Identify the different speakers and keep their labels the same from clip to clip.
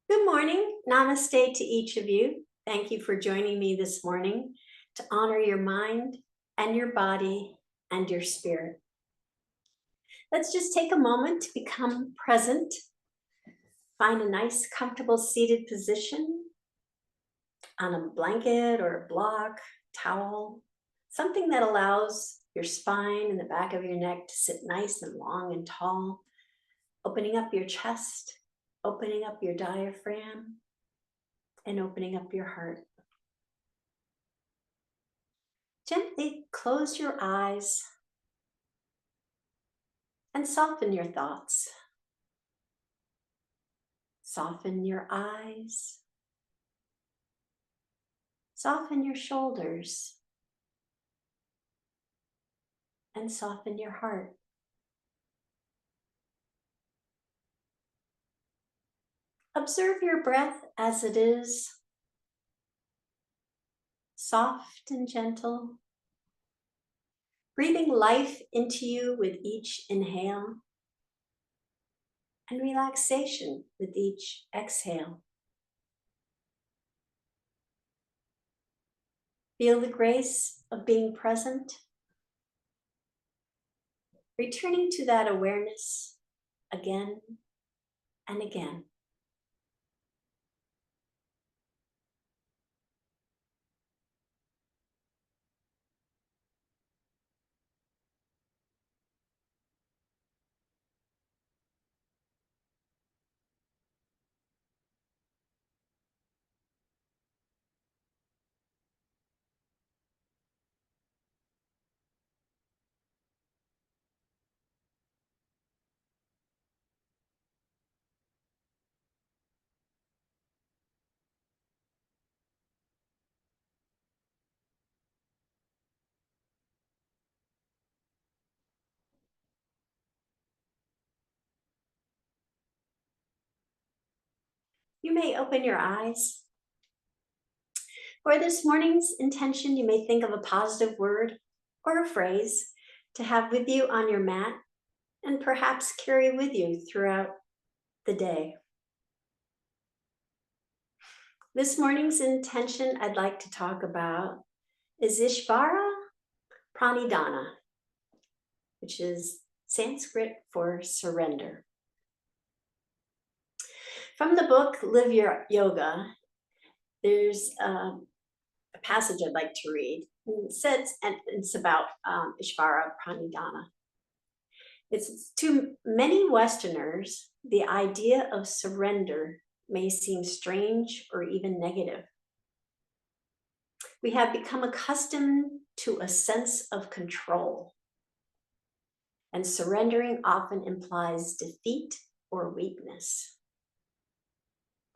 Speaker 1: Good morning. Namaste to each of you. Thank you for joining me this morning to honor your mind and your body and your spirit. Let's just take a moment to become present. Find a nice, comfortable seated position on a blanket or a block, towel, something that allows your spine and the back of your neck to sit nice and long and tall, opening up your chest, opening up your diaphragm, and opening up your heart. Gently close your eyes and soften your thoughts. Soften your eyes. Soften your shoulders. And soften your heart. Observe your breath as it is, soft and gentle, breathing life into you with each inhale and relaxation with each exhale. Feel the grace of being present, returning to that awareness again and again. You may open your eyes. For this morning's intention, you may think of a positive word or a phrase to have with you on your mat and perhaps carry with you throughout the day. This morning's intention I'd like to talk about is Ishvara Pranidahana, which is Sanskrit for surrender. From the book Live Your Yoga, there's a passage I'd like to read. It says, and it's about Ishvara Pranidhana. It's to many Westerners, the idea of surrender may seem strange or even negative. We have become accustomed to a sense of control, and surrendering often implies defeat or weakness.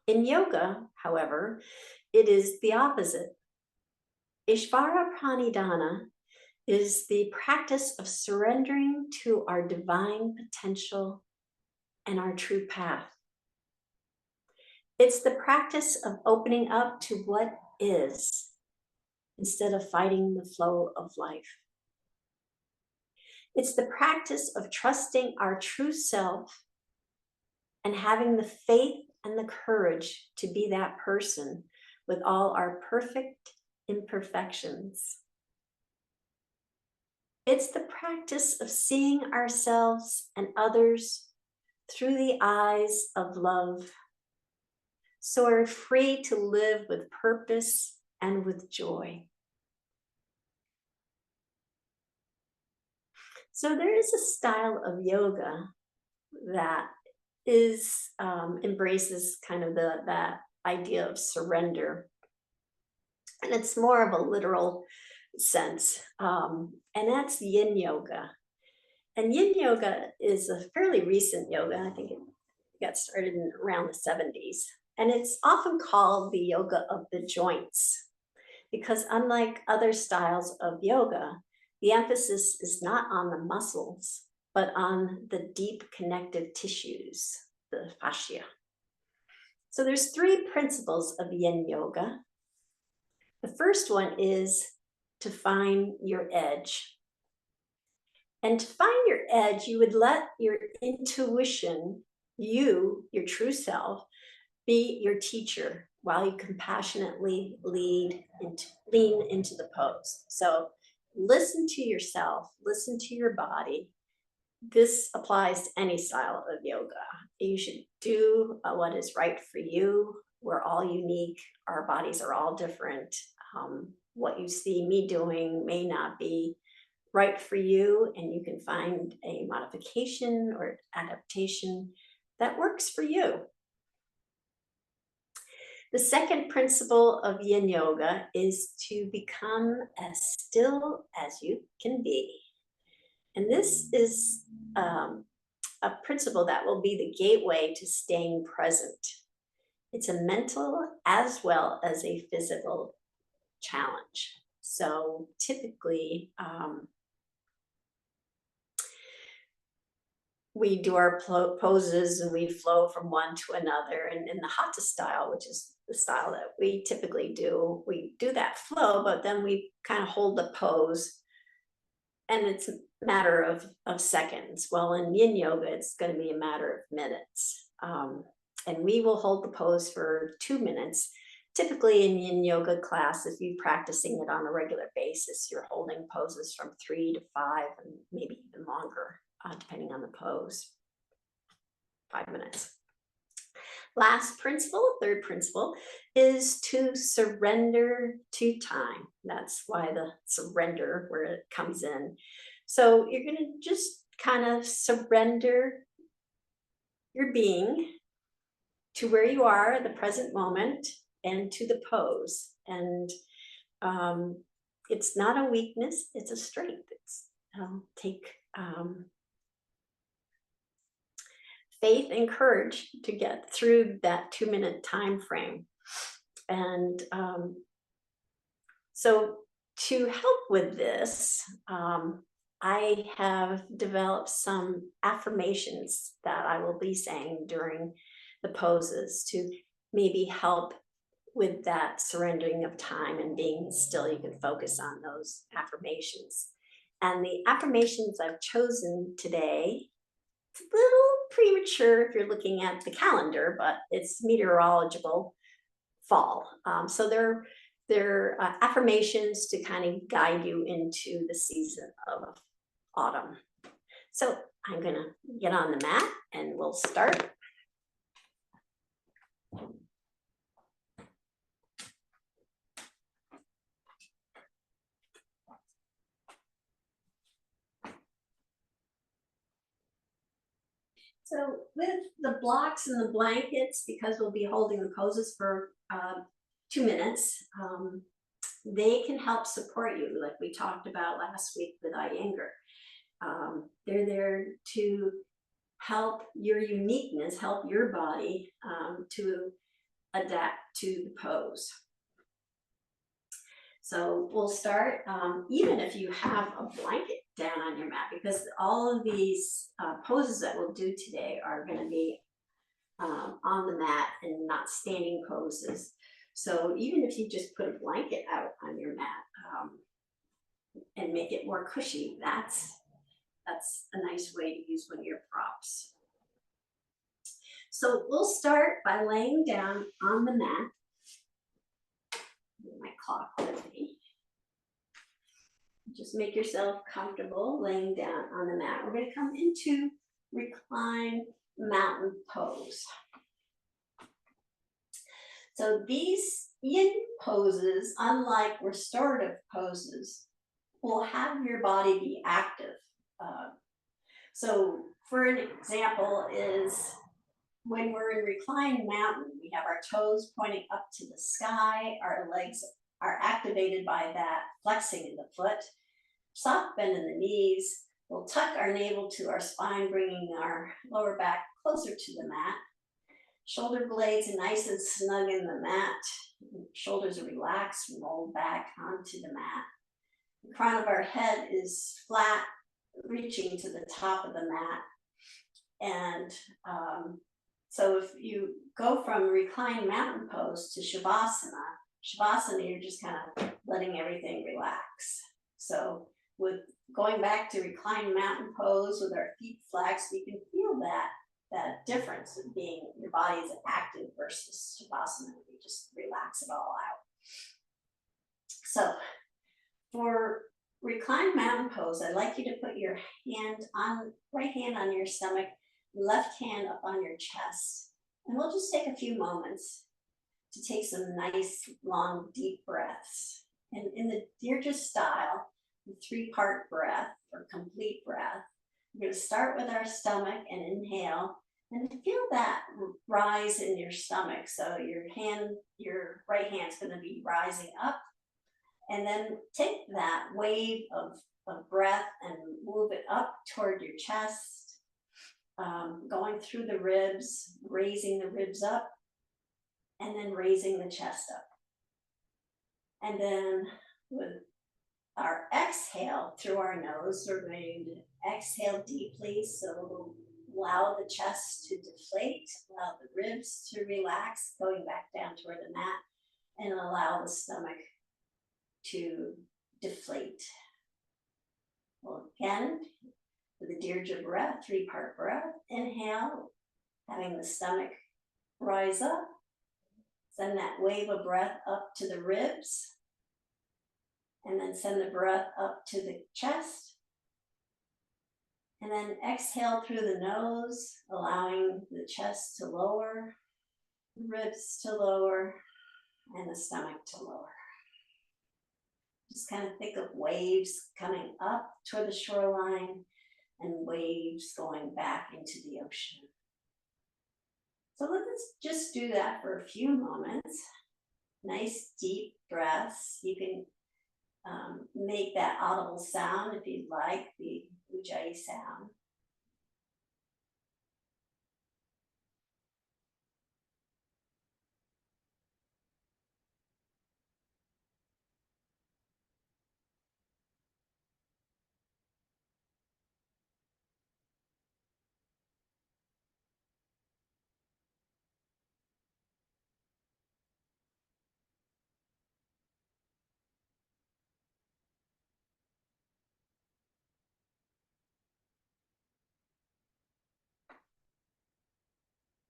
Speaker 1: In yoga, however, it is the opposite. Ishvara Pranidhana is the practice of surrendering to our divine potential and our true path. It's the practice of opening up to what is instead of fighting the flow of life. It's the practice of trusting our true self and having the faith and the courage to be that person with all our perfect imperfections. It's the practice of seeing ourselves and others through the eyes of love, so we're free to live with purpose and with joy. So there is a style of yoga that embraces kind of that idea of surrender. And it's more of a literal sense. And that's Yin Yoga. And Yin Yoga is a fairly recent yoga. I think it got started in around the 70s. And it's often called the yoga of the joints, because unlike other styles of yoga, the emphasis is not on the muscles, but on the deep connective tissues, the fascia. So there's 3 principles of Yin Yoga. The first one is to find your edge. And to find your edge, you would let your intuition, your true self, be your teacher while you compassionately lean into the pose. So listen to yourself, listen to your body. This applies to any style of yoga. You should do what is right for you. We're all unique. Our bodies are all different. What you see me doing may not be right for you, and you can find a modification or adaptation that works for you. The second principle of Yin Yoga is to become as still as you can be. And this is a principle that will be the gateway to staying present. It's a mental as well as a physical challenge. So typically, we do our poses and we flow from one to another. And in the Hatha style, which is the style that we typically do, we do that flow, but then we kind of hold the pose, and it's a matter of seconds. Well, in Yin Yoga, it's going to be a matter of minutes. And we will hold the pose for 2 minutes. Typically in Yin Yoga class, if you're practicing it on a regular basis, you're holding poses from 3 to 5 and maybe even longer, depending on the pose. 5 minutes. Last principle, third principle, is to surrender to time. That's why the surrender, where it comes in. So you're going to just kind of surrender your being to where you are at the present moment and to the pose. And it's not a weakness, it's a strength. It's take faith and courage to get through that 2-minute time frame. And so to help with this, I have developed some affirmations that I will be saying during the poses to maybe help with that surrendering of time and being still. You can focus on those affirmations. And the affirmations I've chosen today, it's a little premature if you're looking at the calendar, but it's meteorological fall. So they're affirmations to kind of guide you into the season of autumn. So I'm going to get on the mat and we'll start. So with the blocks and the blankets, because we'll be holding the poses for 2 minutes, they can help support you, like we talked about last week with Iyengar. They're there to help your uniqueness, help your body to adapt to the pose. So we'll start, even if you have a blanket down on your mat, because all of these poses that we'll do today are going to be on the mat and not standing poses. So even if you just put a blanket out on your mat and make it more cushy, that's a nice way to use one of your props. So we'll start by laying down on the mat. My clock with me. Just make yourself comfortable laying down on the mat. We're going to come into recline mountain pose. So these yin poses, unlike restorative poses, will have your body be active. So for an example is when we're in reclined mountain, we have our toes pointing up to the sky, our legs are activated by that flexing in the foot, soft bend in the knees. We'll tuck our navel to our spine, bringing our lower back closer to the mat. Shoulder blades nice and snug in the mat. Shoulders are relaxed, rolled back onto the mat. The crown of our head is flat, reaching to the top of the mat. And so if you go from reclined mountain pose to Shavasana, you're just kind of letting everything relax. So with going back to reclined mountain pose with our feet flexed, we can feel that difference of being your body is active versus Shavasana, where you just relax it all out. So for reclined mountain pose, I'd like you to put your right hand on your stomach, left hand up on your chest. And we'll just take a few moments to take some nice, long, deep breaths. And in the Deirdre style, the 3-part breath or complete breath, we're going to start with our stomach and inhale and feel that rise in your stomach. So your right hand's going to be rising up, and then take that wave of breath and move it up toward your chest, going through the ribs, raising the ribs up, and then raising the chest up. And then with our exhale through our nose, we're going to exhale deeply, so allow the chest to deflate, allow the ribs to relax, going back down toward the mat, and allow the stomach to deflate. Well, again, with the Deirdre breath, 3-part breath, inhale, having the stomach rise up, send that wave of breath up to the ribs, and then send the breath up to the chest. And then exhale through the nose, allowing the chest to lower, the ribs to lower, and the stomach to lower. Just kind of think of waves coming up toward the shoreline and waves going back into the ocean. So let's just do that for a few moments. Nice deep breaths. You can make that audible sound if you'd like, the Ujjayi sound.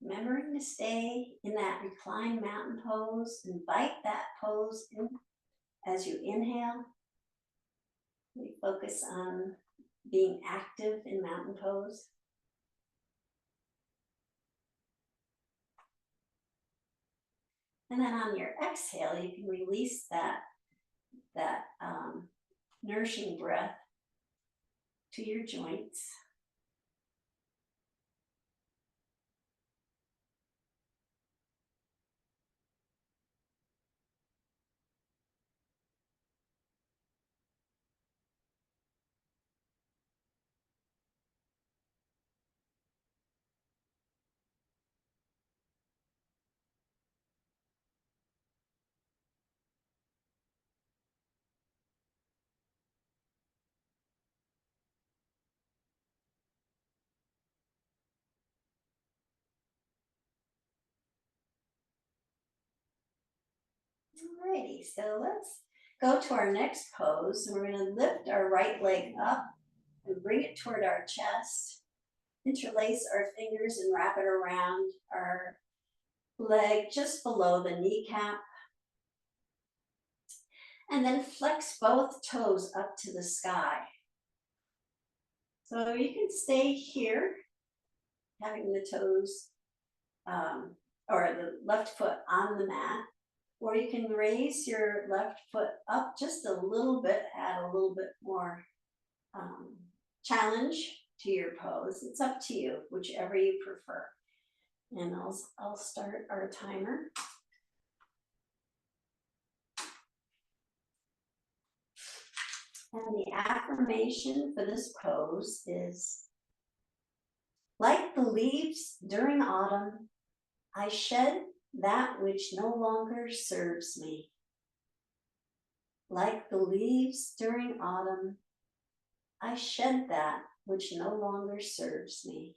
Speaker 1: Remembering to stay in that reclined mountain pose. Invite that pose in as you inhale. We focus on being active in mountain pose. And then on your exhale, you can release that nourishing breath to your joints. Alrighty, so let's go to our next pose. We're going to lift our right leg up and bring it toward our chest. Interlace our fingers and wrap it around our leg just below the kneecap. And then flex both toes up to the sky. So you can stay here, having the toes or the left foot on the mat, or you can raise your left foot up just a little bit, add a little bit more challenge to your pose. It's up to you, whichever you prefer. And I'll start our timer. And the affirmation for this pose is, like the leaves during autumn, I shed that which no longer serves me. Like the leaves during autumn, I shed that which no longer serves me.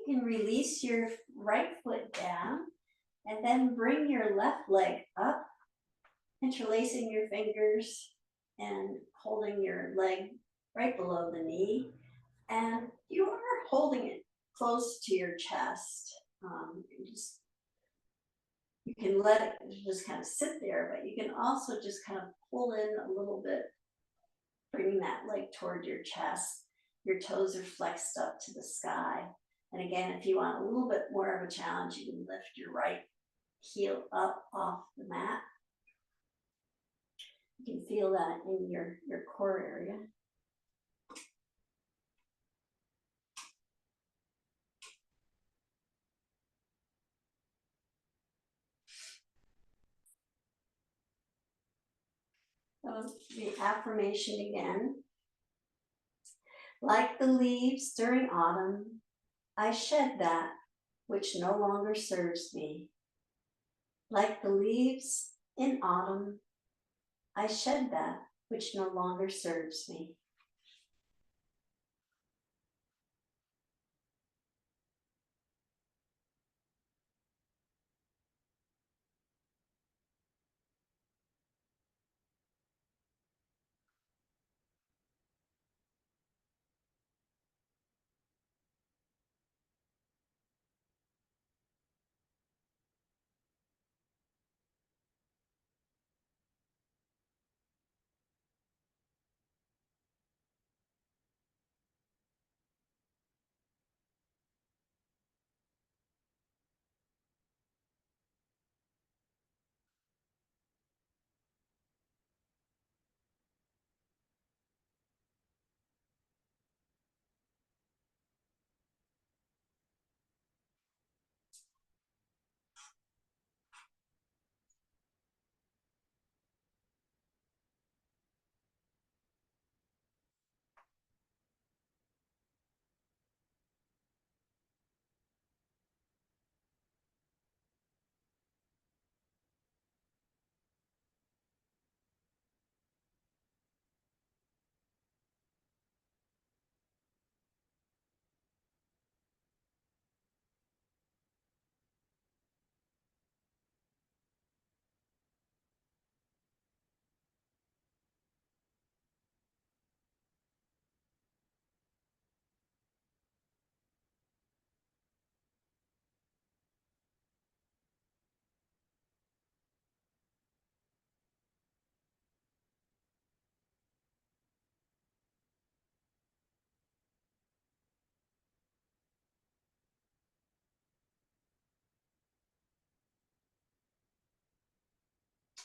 Speaker 1: can release your right foot down and then bring your left leg up, interlacing your fingers and holding your leg right below the knee. And you are holding it close to your chest. You can let it just kind of sit there, but you can also just kind of pull in a little bit, bringing that leg toward your chest. Your toes are flexed up to the sky. And again, if you want a little bit more of a challenge, you can lift your right heel up off the mat. You can feel that in your core area. So the affirmation again. Like the leaves during autumn, I shed that which no longer serves me. Like the leaves in autumn, I shed that which no longer serves me.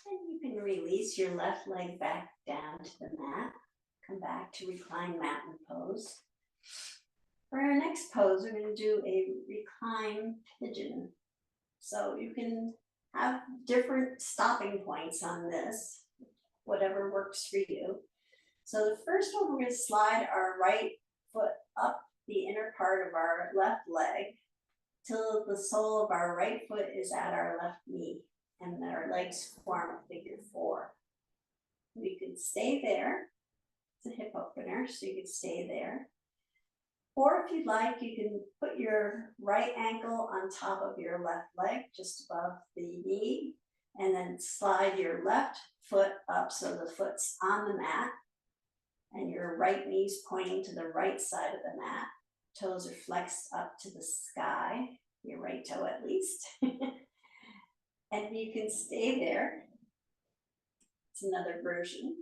Speaker 1: And you can release your left leg back down to the mat. Come back to reclined mountain pose. For our next pose, we're going to do a reclined pigeon. So you can have different stopping points on this, whatever works for you. So the first one, we're going to slide our right foot up the inner part of our left leg till the sole of our right foot is at our left knee and our legs form a figure 4. We can stay there. It's a hip opener, so you can stay there. Or if you'd like, you can put your right ankle on top of your left leg, just above the knee, and then slide your left foot up so the foot's on the mat, and your right knee's pointing to the right side of the mat. Toes are flexed up to the sky, your right toe at least. And you can stay there. It's another version.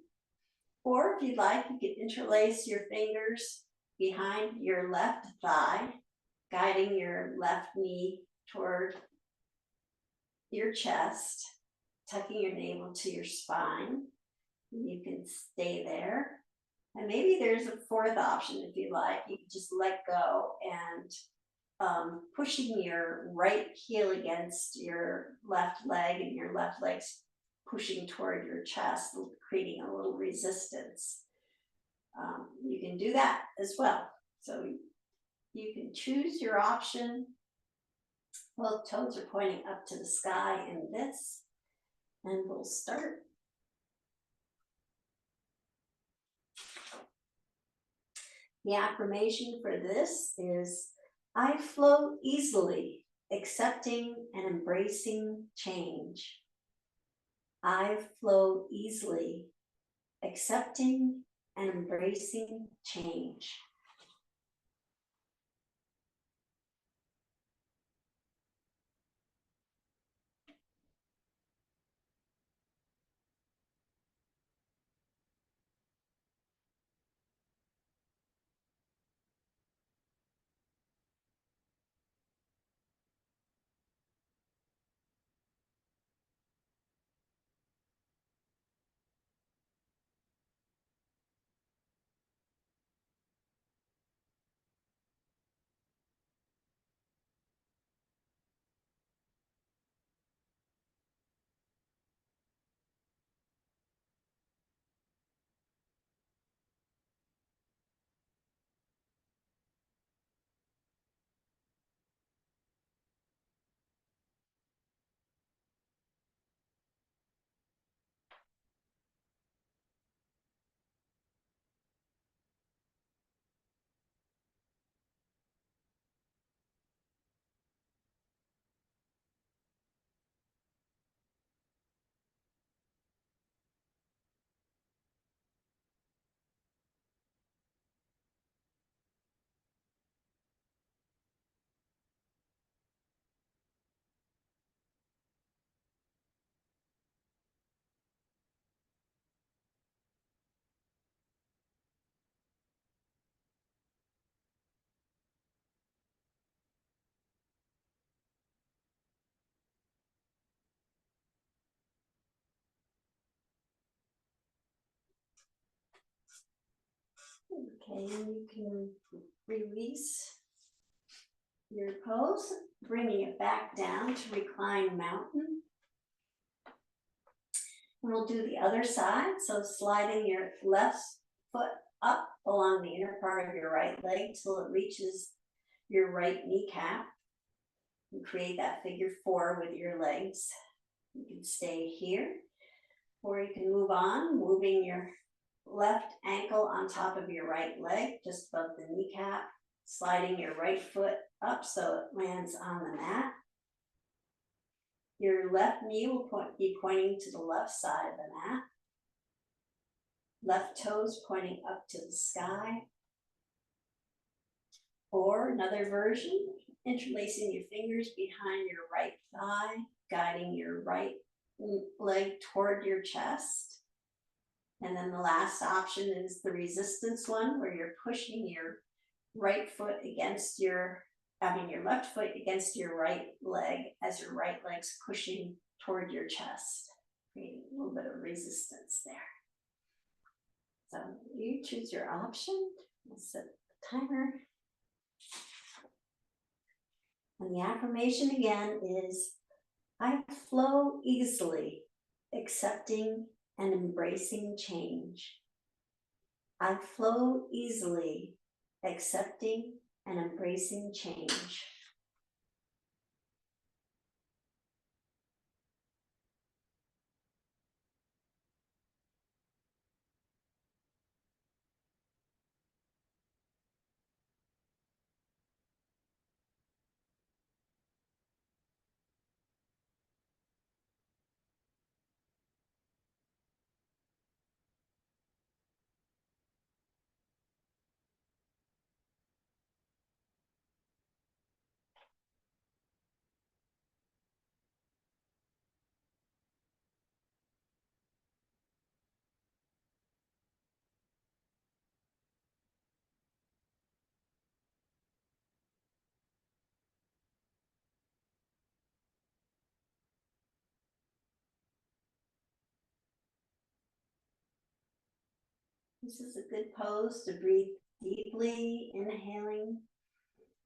Speaker 1: Or if you'd like, you can interlace your fingers behind your left thigh, guiding your left knee toward your chest, tucking your navel to your spine. You can stay there. And maybe there's a fourth option if you like. You can just let go and pushing your right heel against your left leg and your left leg's pushing toward your chest, creating a little resistance. You can do that as well. So you can choose your option. Both toes are pointing up to the sky in this, and we'll start. The affirmation for this is, I flow easily, accepting and embracing change. I flow easily, accepting and embracing change. Okay, you can release your pose, bringing it back down to recline mountain. And we'll do the other side, so sliding your left foot up along the inner part of your right leg till it reaches your right kneecap. And create that figure four with your legs. You can stay here, or you can move on, moving your left ankle on top of your right leg, just above the kneecap, sliding your right foot up so it lands on the mat. Your left knee will be pointing to the left side of the mat. Left toes pointing up to the sky. Or another version, interlacing your fingers behind your right thigh, guiding your right leg toward your chest. And then the last option is the resistance one, where you're pushing your right foot against your left foot against your right leg as your right leg's pushing toward your chest, creating a little bit of resistance there. So you choose your option. We'll set the timer. And the affirmation again is, I flow easily, accepting and embracing change. I flow easily, accepting and embracing change. This is a good pose to breathe deeply, inhaling,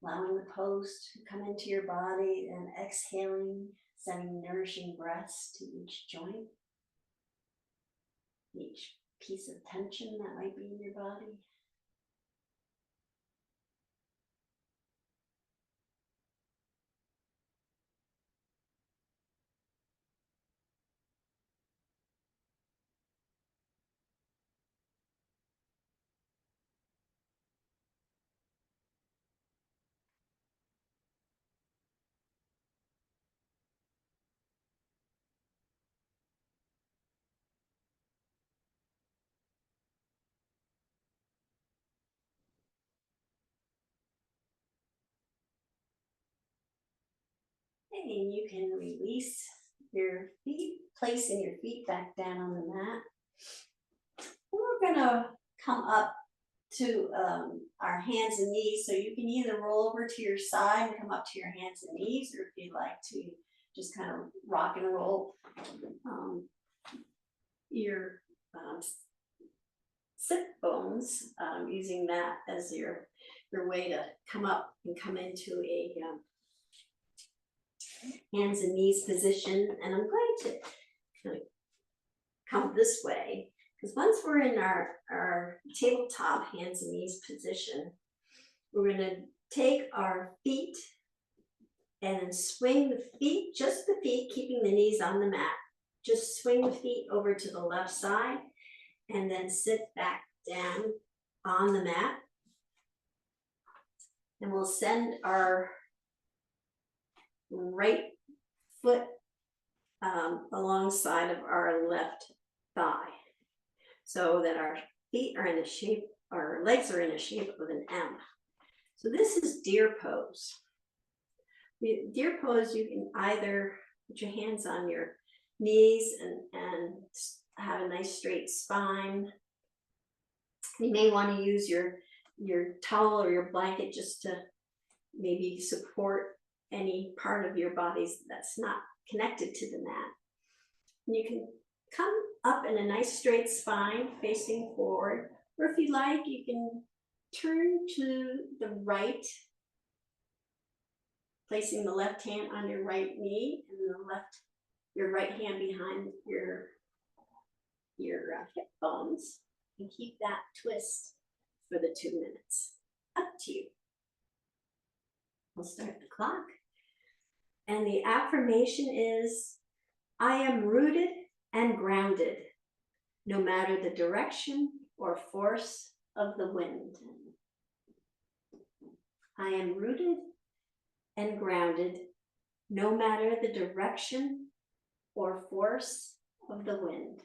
Speaker 1: allowing the pose to come into your body, and exhaling, sending nourishing breaths to each joint, each piece of tension that might be in your body. and you can release your feet, placing your feet back down on the mat. We're gonna come up to our hands and knees, so you can either roll over to your side and come up to your hands and knees, or if you'd like to just kind of rock and roll your sit bones, using that as your way to come up and come into a hands and knees position. And I'm going to kind of come this way, because once we're in our tabletop hands and knees position, we're going to take our feet and then swing the feet, just the feet, keeping the knees on the mat. Just swing the feet over to the left side and then sit back down on the mat. And we'll send our right foot alongside of our left thigh, so that our feet are in a shape, our legs are in a shape of an M. So this is deer pose. Deer pose, you can either put your hands on your knees and have a nice straight spine. You may want to use your towel or your blanket just to maybe support any part of your body that's not connected to the mat. And you can come up in a nice straight spine facing forward, or if you like, you can turn to the right, placing the left hand on your right knee and your right hand behind your hip bones, and keep that twist for the 2 minutes. Up to you. We'll start the clock. And the affirmation is, I am rooted and grounded, no matter the direction or force of the wind. I am rooted and grounded, no matter the direction or force of the wind.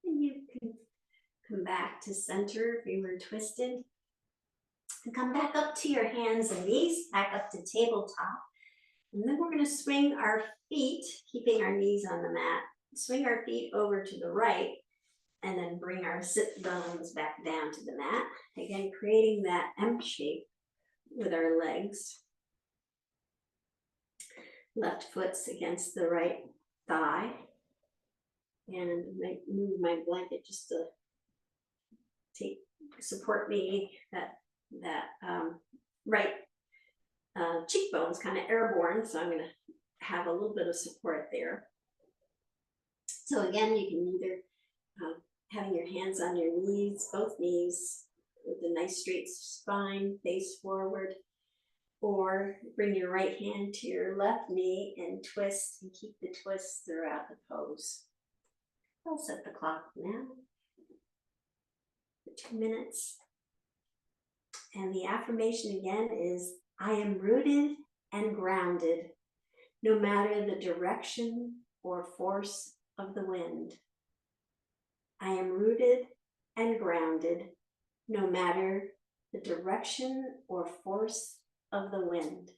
Speaker 1: And you can come back to center if you were twisted. And come back up to your hands and knees, back up to tabletop. And then we're going to swing our feet, keeping our knees on the mat, swing our feet over to the right, and then bring our sit bones back down to the mat. Again, creating that M shape with our legs. Left foot's against the right thigh. And I might move my blanket just to support me, that right cheekbone's kind of airborne, so I'm going to have a little bit of support there. So again, you can either having your hands on your knees, both knees, with a nice straight spine, face forward, or bring your right hand to your left knee and twist, and keep the twist throughout the pose. I'll set the clock now for 2 minutes. And the affirmation again is, I am rooted and grounded, no matter the direction or force of the wind. I am rooted and grounded, no matter the direction or force of the wind.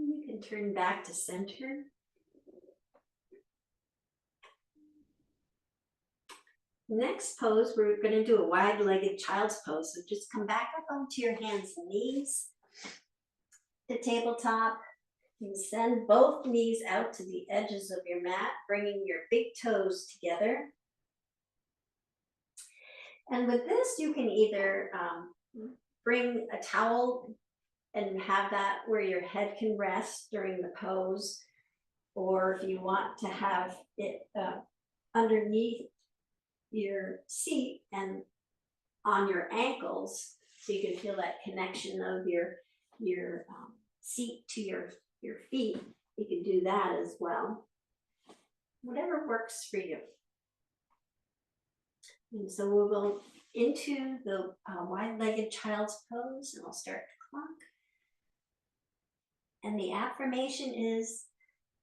Speaker 1: You can turn back to center. Next pose, we're going to do a wide-legged child's pose. So just come back up onto your hands and knees, the tabletop. You send both knees out to the edges of your mat, bringing your big toes together. And with this, you can either bring a towel and have that where your head can rest during the pose, or if you want to have it underneath your seat and on your ankles, so you can feel that connection of your seat to your feet. You can do that as well. Whatever works for you. And so we'll go into the wide-legged child's pose, and I'll start the clock. And the affirmation is,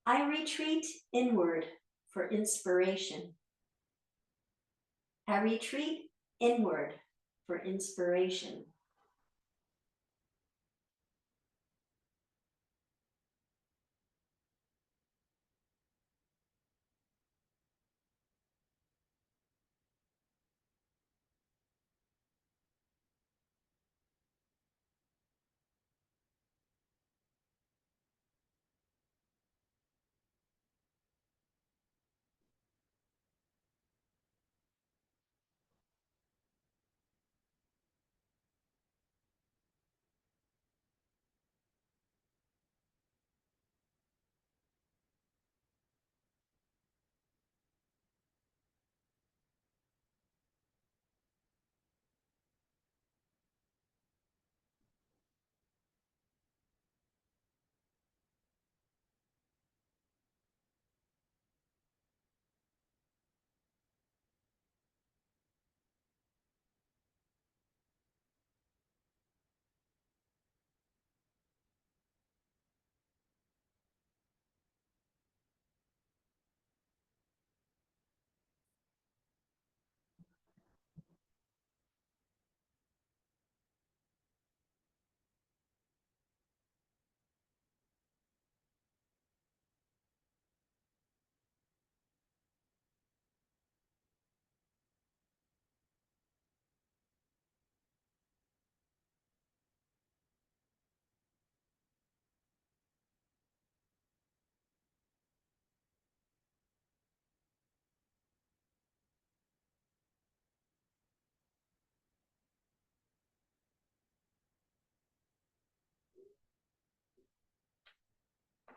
Speaker 1: I retreat inward for inspiration. I retreat inward for inspiration.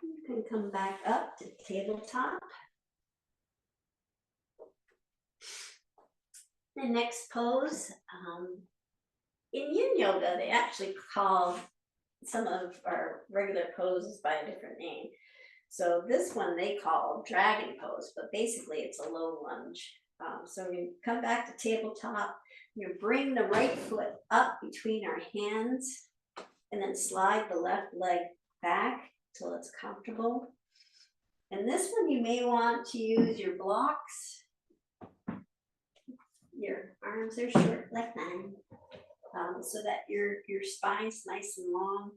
Speaker 1: You can come back up to tabletop. The next pose, in Yin Yoga, they actually call some of our regular poses by a different name. So this one they call dragon pose, but basically it's a low lunge. So you come back to tabletop, you bring the right foot up between our hands, and then slide the left leg back till it's comfortable. And this one you may want to use your blocks. Your arms are short like mine, so that your spine's nice and long.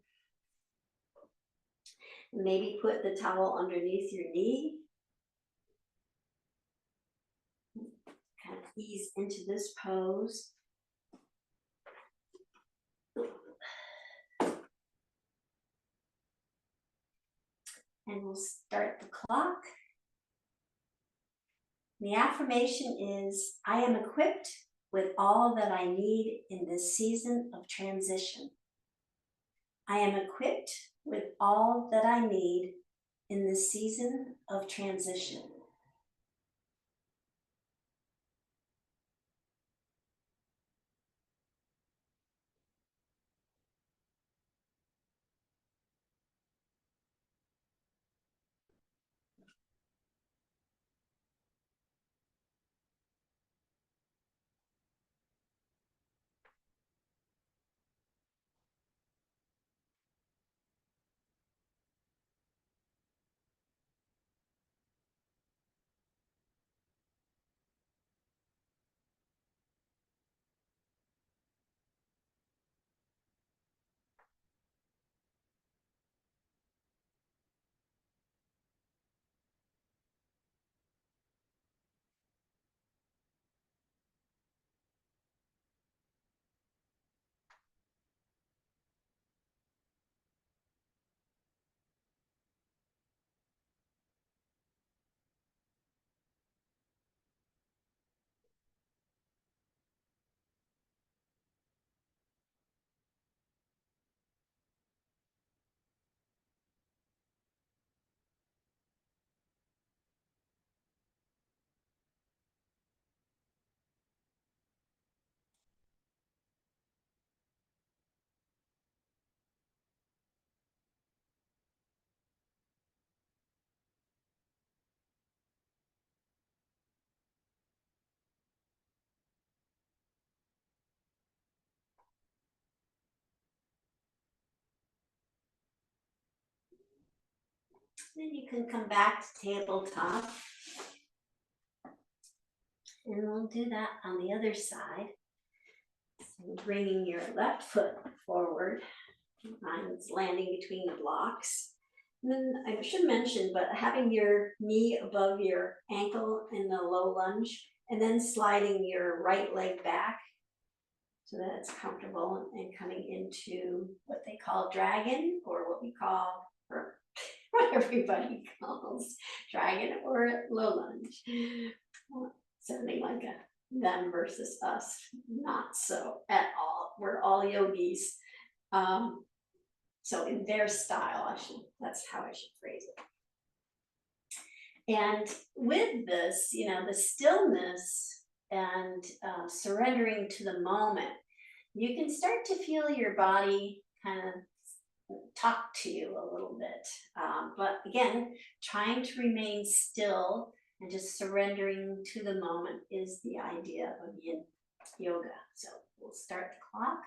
Speaker 1: Maybe put the towel underneath your knee. Kind of ease into this pose. And we'll start the clock. The affirmation is, I am equipped with all that I need in this season of transition. I am equipped with all that I need in this season of transition. Then you can come back to tabletop. And we'll do that on the other side. So bringing your left foot forward. Mine's landing between the blocks. And then I should mention, but having your knee above your ankle in the low lunge, and then sliding your right leg back so that it's comfortable, and coming into what they call dragon, or what we call, or what everybody calls dragon or low lunge. Something like a them versus us, not so at all. We're all yogis. So in their style, that's how I should phrase it. And with this, the stillness and surrendering to the moment, you can start to feel your body kind of talk to you a little bit. But again, trying to remain still and just surrendering to the moment is the idea of Yin Yoga. So we'll start the clock.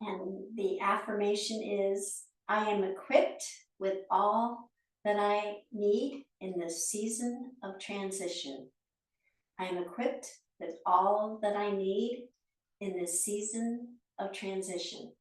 Speaker 1: And the affirmation is, I am equipped with all that I need in this season of transition. I am equipped with all that I need in this season of transition.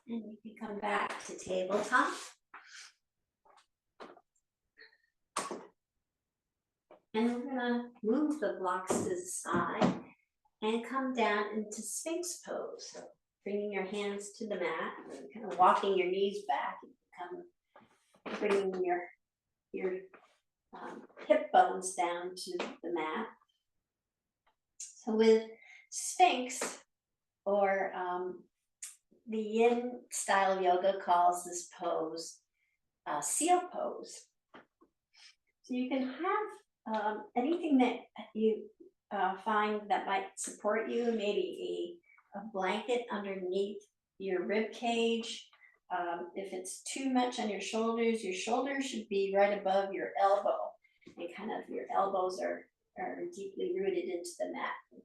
Speaker 1: And you can come back to tabletop. And we're gonna move the blocks to the side and come down into Sphinx pose. So bringing your hands to the mat, and kind of walking your knees back, and bringing your hip bones down to the mat. So with Sphinx, or the Yin style yoga calls this pose seal pose. So you can have anything that you find that might support you, maybe a blanket underneath your rib cage. If it's too much on your shoulders should be right above your elbow, and kind of your elbows are deeply rooted into the mat.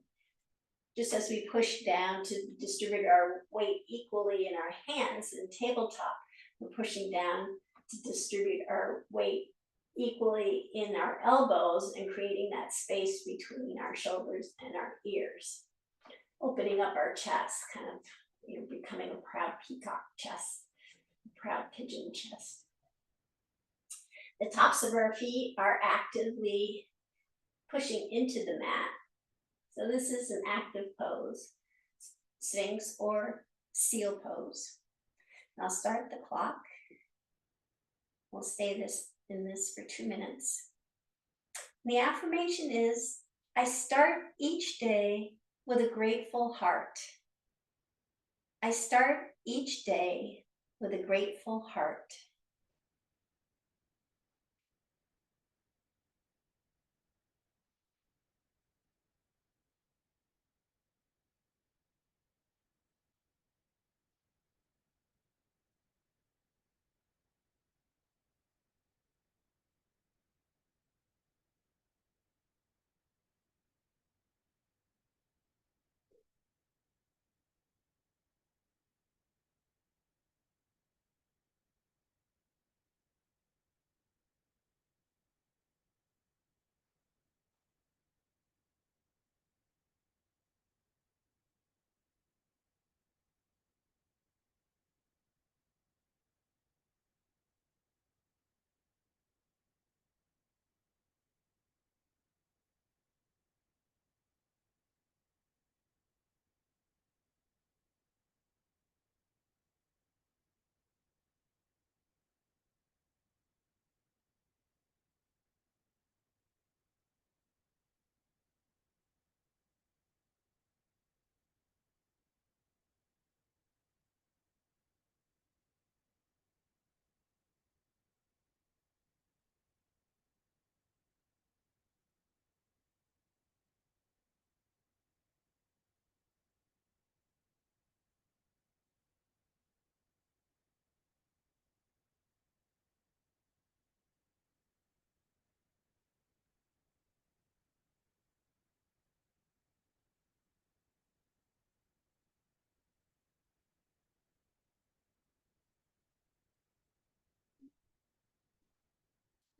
Speaker 1: Just as we push down to distribute our weight equally in our hands in tabletop, we're pushing down to distribute our weight equally in our elbows and creating that space between our shoulders and our ears. Opening up our chest, kind of, becoming a proud peacock chest, a proud pigeon chest. The tops of our feet are actively pushing into the mat. So this is an active pose, Sphinx or seal pose. I'll start the clock. We'll stay in this for 2 minutes. The affirmation is, I start each day with a grateful heart. I start each day with a grateful heart.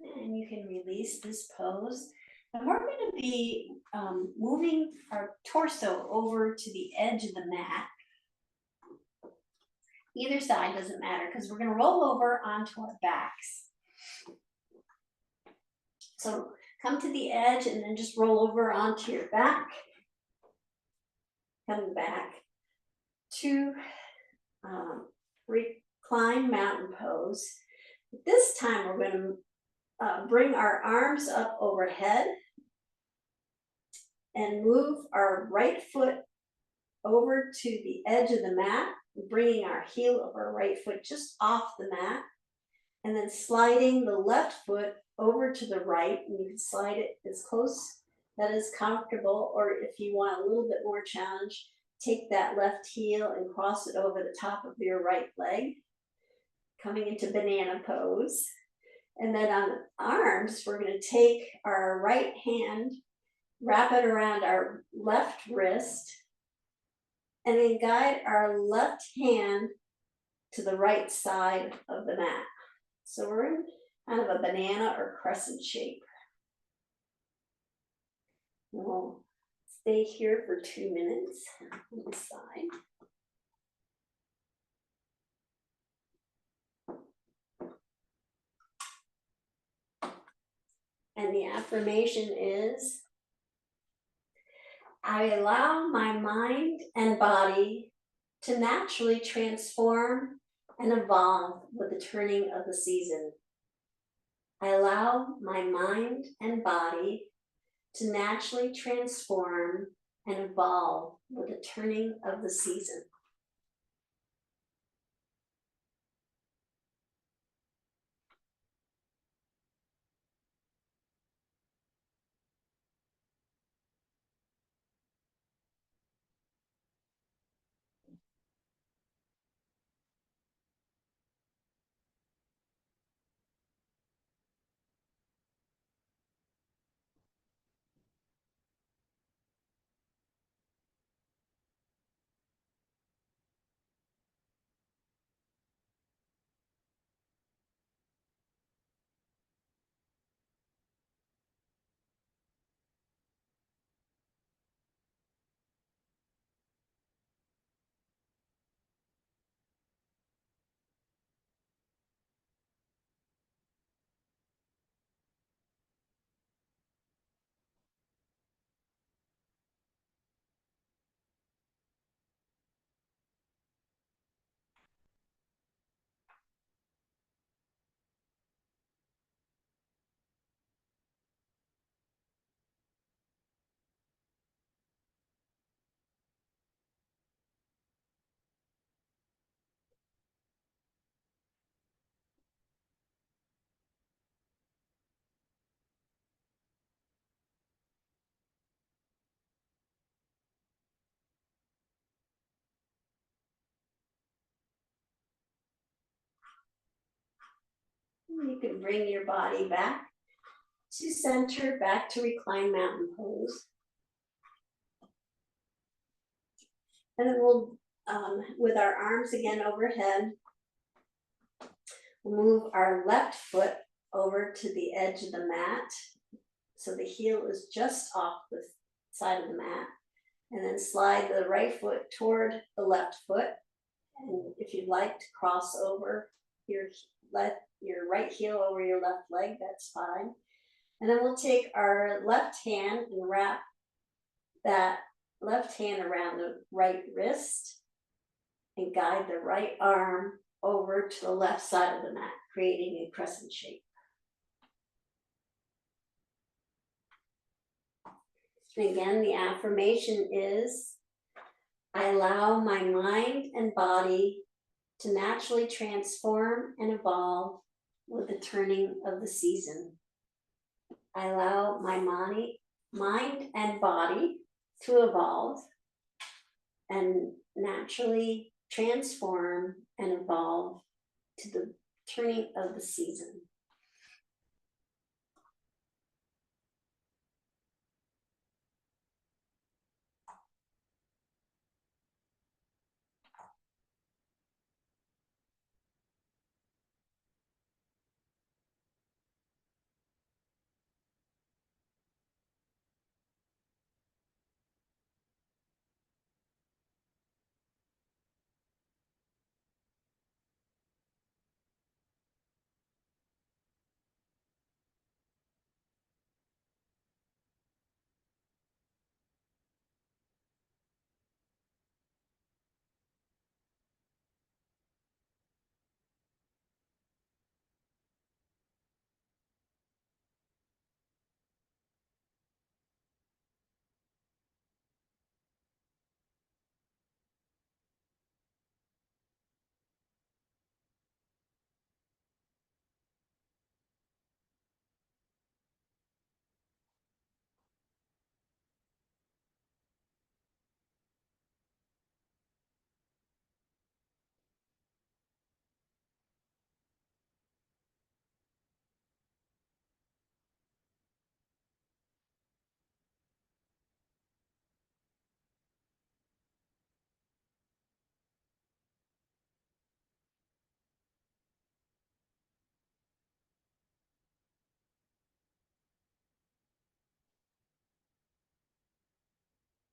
Speaker 1: And you can release this pose. And we're going to be moving our torso over to the edge of the mat. Either side doesn't matter, because we're going to roll over onto our backs. So come to the edge and then just roll over onto your back. Coming back to recline mountain pose. This time we're going to bring our arms up overhead and move our right foot over to the edge of the mat, bringing our heel of our right foot just off the mat, and then sliding the left foot over to the right, and you can slide it as close that is comfortable, or if you want a little bit more challenge, take that left heel and cross it over the top of your right leg, coming into banana pose. And then on the arms, we're going to take our right hand, wrap it around our left wrist, and then guide our left hand to the right side of the mat. So we're in kind of a banana or crescent shape. We'll stay here for 2 minutes on the side. And the affirmation is, I allow my mind and body to naturally transform and evolve with the turning of the season. I allow my mind and body to naturally transform and evolve with the turning of the season. You can bring your body back to center, back to reclined mountain pose. And then we'll, with our arms again overhead, we'll move our left foot over to the edge of the mat. So the heel is just off the side of the mat. And then slide the right foot toward the left foot. And if you'd like to cross over your right heel over your left leg, that's fine. And then we'll take our left hand and wrap that left hand around the right wrist and guide the right arm over to the left side of the mat, creating a crescent shape. And again, the affirmation is, I allow my mind and body to naturally transform and evolve with the turning of the season. I allow my mind and body to evolve and naturally transform and evolve to the turning of the season.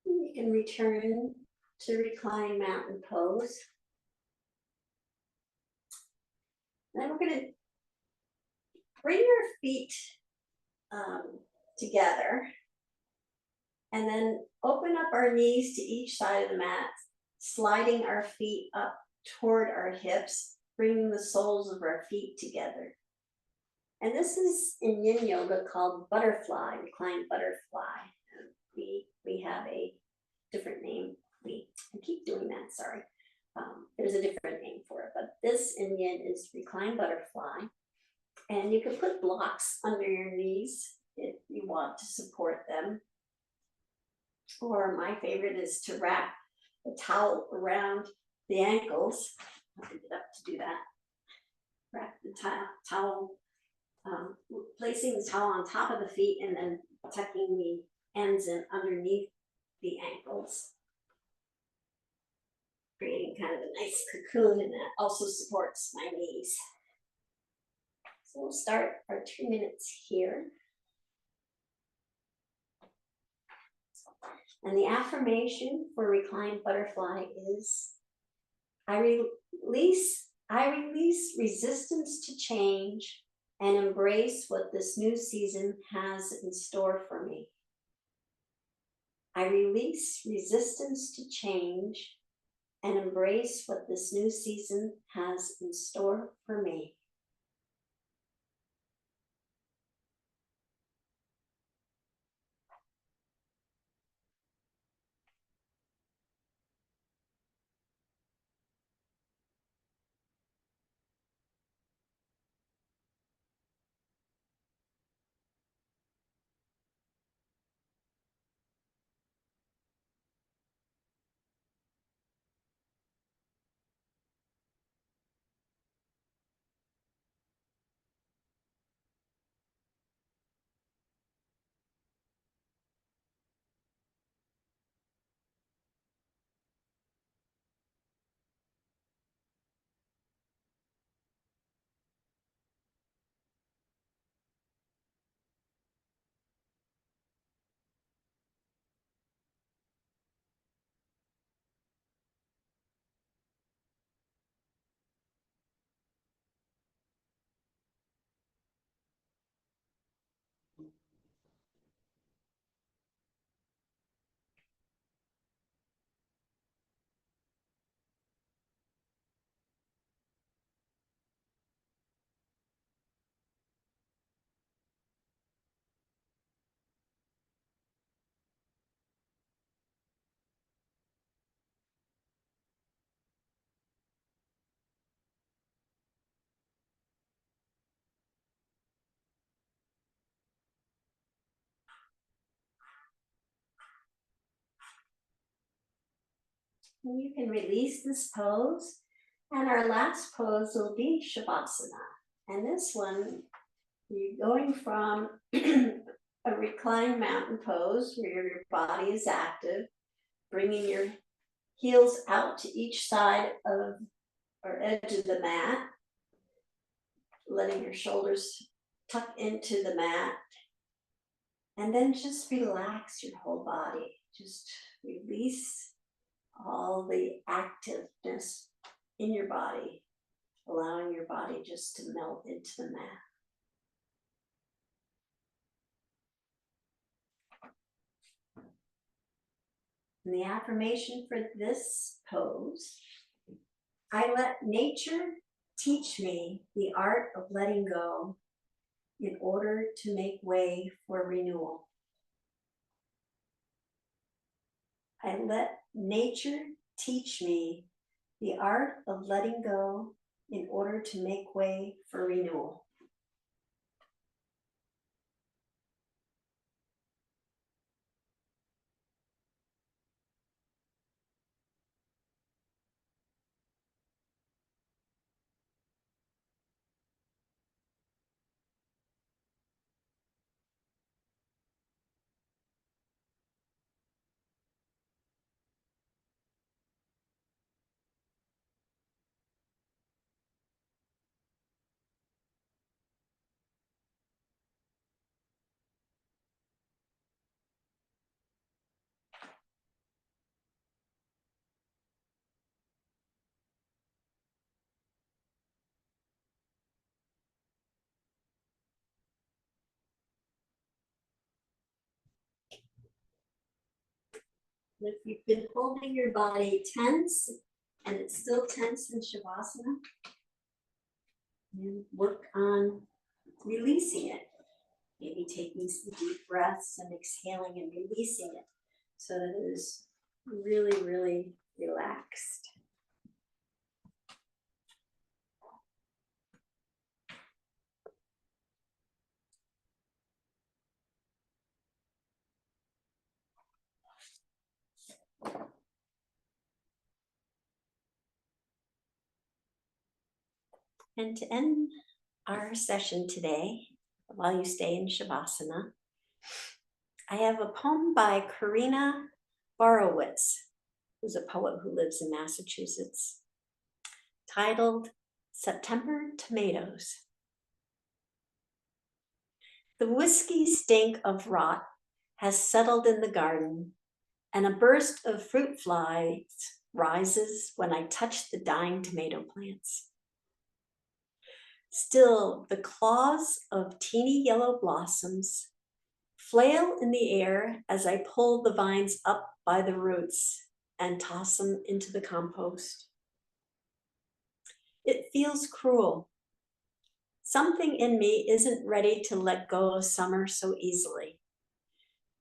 Speaker 1: You can return to reclined mountain pose. And then we're going to bring your feet together. And then open up our knees to each side of the mat, sliding our feet up toward our hips, bringing the soles of our feet together. And this is in Yin Yoga called butterfly, reclined butterfly. We have a different name. I keep doing that, sorry. There's a different name for it, but this in Yin is reclined butterfly. And you can put blocks under your knees if you want to support them. Or my favorite is to wrap a towel around the ankles. I'll pick it up to do that. Wrap the towel, placing the towel on top of the feet and then tucking the ends in underneath the ankles, creating kind of a nice cocoon, and that also supports my knees. So we'll start our 2 minutes here. And the affirmation for reclined butterfly is, I release resistance to change and embrace what this new season has in store for me. I release resistance to change and embrace what this new season has in store for me. And you can release this pose. And our last pose will be Shavasana. And this one, you're going from a reclined mountain pose where your body is active, bringing your heels out to each side of or edge of the mat, letting your shoulders tuck into the mat, and then just relax your whole body. Just release all the activeness in your body, allowing your body just to melt into the mat. And the affirmation for this pose, I let nature teach me the art of letting go in order to make way for renewal. I let nature teach me the art of letting go in order to make way for renewal. If you've been holding your body tense and it's still tense in Shavasana, you work on releasing it. Maybe taking some deep breaths and exhaling and releasing it so that it is really, really relaxed. And to end our session today, while you stay in Shavasana, I have a poem by Karina Borowicz, who's a poet who lives in Massachusetts, titled September Tomatoes. The whiskey stink of rot has settled in the garden, and a burst of fruit flies rises when I touch the dying tomato plants. Still, the claws of teeny yellow blossoms flail in the air as I pull the vines up by the roots and toss them into the compost. It feels cruel. Something in me isn't ready to let go of summer so easily,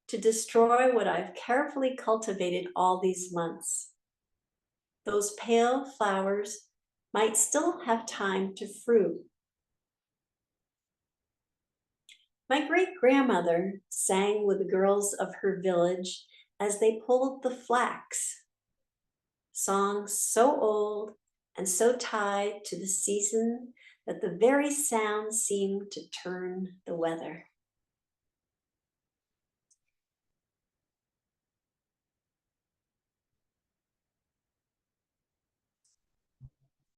Speaker 1: to destroy what I've carefully cultivated all these months. Those pale flowers might still have time to fruit. My great-grandmother sang with the girls of her village as they pulled the flax. Songs so old and so tied to the season that the very sound seemed to turn the weather.